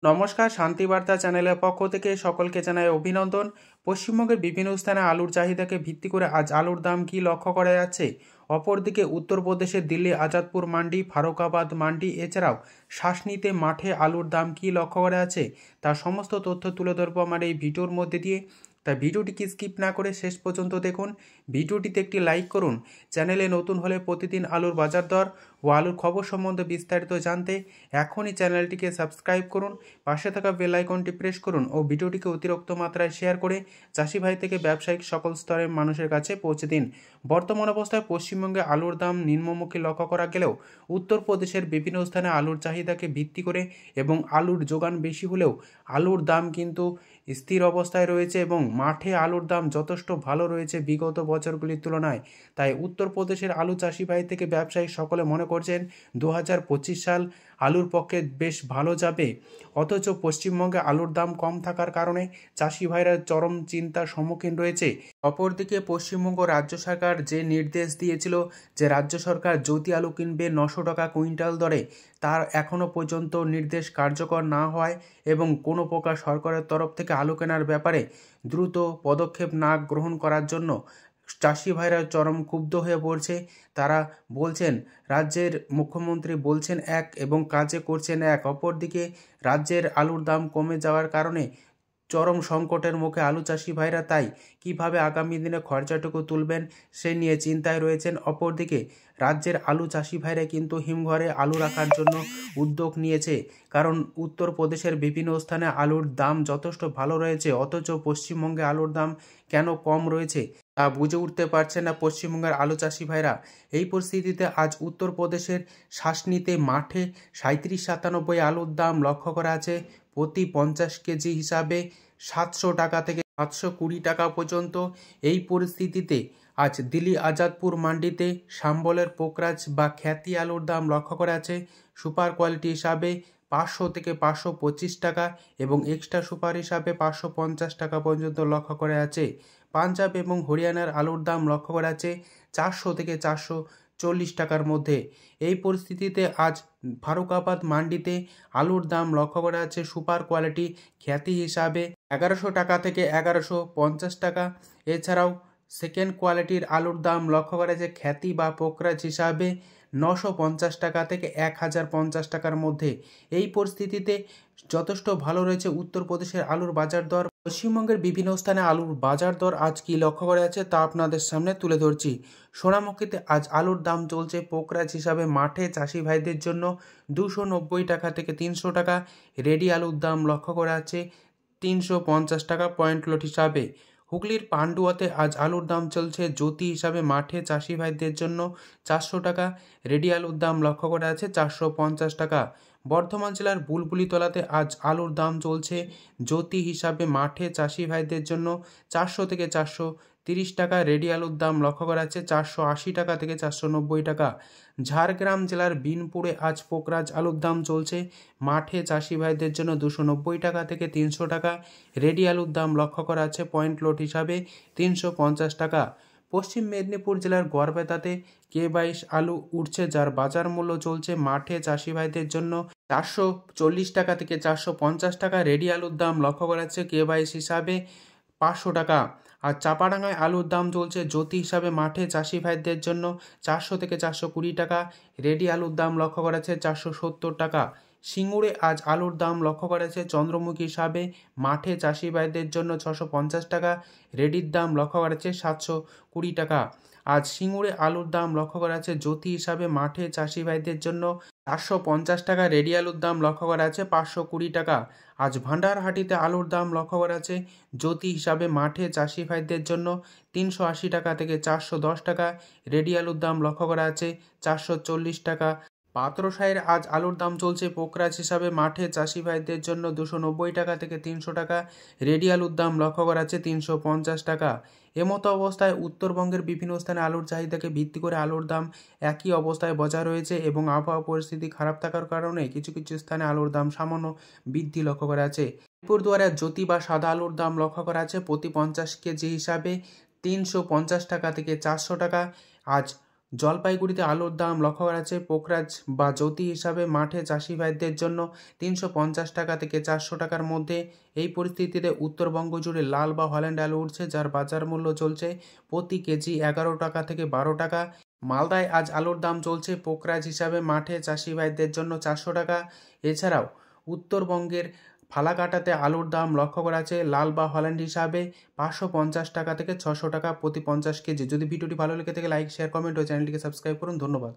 নমস্কার, শান্তিবার্তা চ্যানেলের পক্ষ থেকে সকলকে জানাই অভিনন্দন। পশ্চিমবঙ্গের বিভিন্ন স্থানে আলুর চাহিদাকে ভিত্তি করে আজ আলুর দাম কী লক্ষ্য করা যাচ্ছে। অপরদিকে উত্তরপ্রদেশের দিল্লি আজাদপুর মান্ডি, ফারুকাবাদ মান্ডি এছাড়াও শাসনিতে মাঠে আলুর দাম কী লক্ষ্য করা আছে তার সমস্ত তথ্য তুলে ধরবো আমার এই ভিডিওর মধ্যে দিয়ে। তাই ভিডিওটিকে স্কিপ না করে শেষ পর্যন্ত দেখুন। ভিডিওটিতে একটি লাইক করুন। চ্যানেলে নতুন হলে প্রতিদিন আলুর বাজার দর ও আলুর খবর সম্বন্ধে বিস্তারিত জানতে এখনই চ্যানেলটিকে সাবস্ক্রাইব করুন, পাশে থাকা বেল আইকনটি প্রেস করুন ও ভিডিওটিকে অতিরিক্ত মাত্রায় শেয়ার করে চাষি ভাই থেকে ব্যবসায়িক সকল স্তরের মানুষের কাছে পৌঁছে দিন। বর্তমান অবস্থায় পশ্চিমবঙ্গে আলুর দাম নিম্নমুখী লক্ষ্য করা গেলেও উত্তরপ্রদেশের বিভিন্ন স্থানে আলুর চাহিদাকে ভিত্তি করে এবং আলুর যোগান বেশি হলেও আলুর দাম কিন্তু স্থির অবস্থায় রয়েছে এবং মাঠে আলুর দাম যথেষ্ট ভালো রয়েছে বিগত বছরগুলির তুলনায়। তাই উত্তরপ্রদেশের আলু চাষি ভাই থেকে ব্যবসায়ী সকলে মনে করছেন 2025 সাল আলুর পক্ষে বেশ ভালো যাবে। অথচ পশ্চিমবঙ্গে আলুর দাম কম থাকার কারণে চাষি ভাইরা চরম চিন্তার সম্মুখীন রয়েছে। অপরদিকে পশ্চিমবঙ্গ রাজ্য সরকার যে নির্দেশ দিয়েছিল যে রাজ্য সরকার জ্যোতি আলু কিনবে 900 টাকা কুইন্টাল দরে, তার এখনও পর্যন্ত নির্দেশ কার্যকর না হয় এবং কোনো প্রকার সরকারের তরফ থেকে আলু কেনার ব্যাপারে দ্রুত পদক্ষেপ না গ্রহণ করার জন্য চাষি ভাইরা চরম ক্ষুব্ধ হয়ে পড়ছে। তারা বলছেন, রাজ্যের মুখ্যমন্ত্রী বলছেন এক এবং কাজে করছেন এক। অপরদিকে রাজ্যের আলুর দাম কমে যাওয়ার কারণে চরম সংকটের মুখে আলু চাষি ভাইরা, তাই কিভাবে আগামী দিনে খরচাটুকু তুলবেন সে নিয়ে চিন্তায় রয়েছেন। অপরদিকে রাজ্যের আলু চাষি ভাইরা কিন্তু হিমঘরে আলু রাখার জন্য উদ্যোগ নিয়েছে, কারণ উত্তরপ্রদেশের বিভিন্ন স্থানে আলুর দাম যথেষ্ট ভালো রয়েছে, অথচ পশ্চিমবঙ্গে আলুর দাম কেন কম রয়েছে তা বুঝে উঠতে পারছে না পশ্চিমবঙ্গের আলু চাষি ভাইরা। এই পরিস্থিতিতে আজ উত্তরপ্রদেশের শাসনিতে মাঠে 37-97 আলুর দাম লক্ষ্য করা আছে। প্রতি 50 কেজি হিসাবে 700 টাকা থেকে 720 টাকা পর্যন্ত। এই পরিস্থিতিতে আজ দিল্লি আজাদপুর মান্ডিতে সাম্বলের পোকরাজ বা খ্যাতি আলুর দাম লক্ষ্য করা আছে সুপার কোয়ালিটি হিসাবে 500 থেকে 525 টাকা এবং এক্সট্রা সুপার হিসাবে 550 টাকা পর্যন্ত লক্ষ্য করা আছে। পাঞ্জাব এবং হরিয়ানার আলুর দাম লক্ষ্য করা আছে 400 থেকে 440 টাকার মধ্যে। এই পরিস্থিতিতে আজ ফারুকাবাদ মান্ডিতে আলুর দাম লক্ষ্য করা আছে সুপার কোয়ালিটি খ্যাতি হিসাবে 1100 টাকা থেকে 1150 টাকা। এছাড়াও সেকেন্ড কোয়ালিটির আলুর দাম লক্ষ্য করা আছে খ্যাতি বা পোকরাজ হিসাবে 950 টাকা থেকে 1050 টাকার মধ্যে। এই পরিস্থিতিতে যথেষ্ট ভালো রয়েছে উত্তরপ্রদেশের আলুর বাজার দর। পশ্চিমবঙ্গের বিভিন্ন স্থানে আলুর বাজার দর আজ কি লক্ষ্য করা আছে তা আপনাদের সামনে তুলে ধরছি। সোনামুখীতে আজ আলুর দাম চলছে পোকরাজ হিসাবে মাঠে চাষি ভাইদের জন্য 290 টাকা থেকে 300 টাকা। রেডি আলুর দাম লক্ষ্য করা আছে 350 টাকা পয়েন্ট লট হিসাবে। হুগলির পান্ডুয়াতে আজ আলুর দাম চলছে জ্যোতি হিসাবে মাঠে চাষি ভাইদের জন্য 400 টাকা। রেডি আলুর দাম লক্ষ্য করা আছে 450 টাকা। বর্ধমান জেলার বুলবুলিতলাতে আজ আলুর দাম চলছে জ্যোতি হিসাবে মাঠে চাষি ভাইদের জন্য 400 থেকে 430 টাকা। রেডি আলুর দাম লক্ষ্য করা আছে 480 টাকা থেকে 490 টাকা। ঝাড়গ্রাম জেলার বিনপুরে আজ পোকরাজ আলুর দাম চলছে মাঠে চাষি ভাইদের জন্য 290 টাকা থেকে 300 টাকা। রেডি আলুর দাম লক্ষ্য করা আছে পয়েন্ট লট হিসাবে 350 টাকা। পশ্চিম মেদিনীপুর জেলার গড়বেতাতে K22 আলু উঠছে, যার বাজার মূল্য চলছে মাঠে চাষি ভাইদের জন্য 440 টাকা থেকে 450 টাকা। রেডি আলুর দাম লক্ষ্য করা যাচ্ছে K22 হিসাবে 500 টাকা। আর চাপাডাঙ্গায় আলুর দাম চলছে জ্যোতি হিসাবে মাঠে চাষি ভাইদের জন্য 400 থেকে 420 টাকা। রেডি আলুর দাম লক্ষ্য করা যাচ্ছে 470 টাকা। সিঙ্গুরে আজ আলুর দাম লক্ষ্য করা যাচ্ছে চন্দ্রমুখী হিসাবে মাঠে চাষি ভাইদের জন্য 650 টাকা। রেডির দাম লক্ষ্য করা যাচ্ছে 720 টাকা। আজ সিঙ্গুরে আলুর দাম লক্ষ্য করা যাচ্ছে জ্যোতি হিসাবে মাঠে চাষি ভাইদের জন্য 450 টাকা। রেডি আলুর দাম লক্ষ্য করা আছে 520 টাকা। আজ ভান্ডারহাটিতে আলুর দাম লক্ষ্য করা আছে জ্যোতি হিসাবে মাঠে চাষি ভাইদের জন্য 380 টাকা থেকে 410 টাকা। রেডি আলুর দাম লক্ষ্য করা আছে 440 টাকা। পাত্রসাহের আজ আলুর দাম চলছে পোকরাজ হিসাবে মাঠে চাষি ভাইদের জন্য 290 টাকা থেকে 300 টাকা। রেডি আলুর দাম লক্ষ্য করা আছে 350 টাকা। এমতো অবস্থায় উত্তরবঙ্গের বিভিন্ন স্থানে আলুর চাহিদাকে ভিত্তি করে আলুর দাম একই অবস্থায় বজায় রয়েছে এবং আবহাওয়া পরিস্থিতি খারাপ থাকার কারণে কিছু কিছু স্থানে আলুর দাম সামান্য বৃদ্ধি লক্ষ্য করা আছে। আলিপুরদুয়ারে জ্যোতি বা সাদা আলুর দাম লক্ষ্য করা আছে প্রতি 50 কেজি হিসাবে 350 টাকা থেকে 400 টাকা। আজ জলপাইগুড়িতে আলুর দাম লক্ষ্য করা যাচ্ছে পোকরাজ বা জ্যোতি হিসাবে মাঠে চাষি ভাইদের জন্য 350 টাকা থেকে 400 টাকার মধ্যে। এই পরিস্থিতিতে উত্তরবঙ্গ জুড়ে লাল বা হল্যান্ড আলু উঠছে, যার বাজার মূল্য চলছে প্রতি কেজি 11 টাকা থেকে 12 টাকা। মালদায় আজ আলুর দাম চলছে পোকরাজ হিসাবে মাঠে চাষি ভাইদের জন্য 400 টাকা। এছাড়াও উত্তরবঙ্গের ফালাকাটাতে আলুর দাম লক্ষ্য করা আছে লাল বা হল্যান্ড হিসাবে 550 টাকা থেকে 600 টাকা প্রতি 50 কেজি। যদি ভিডিওটি ভালো লেগে থাকে লাইক শেয়ার কমেন্ট ও চ্যানেলটিকে সাবস্ক্রাইব করুন। ধন্যবাদ।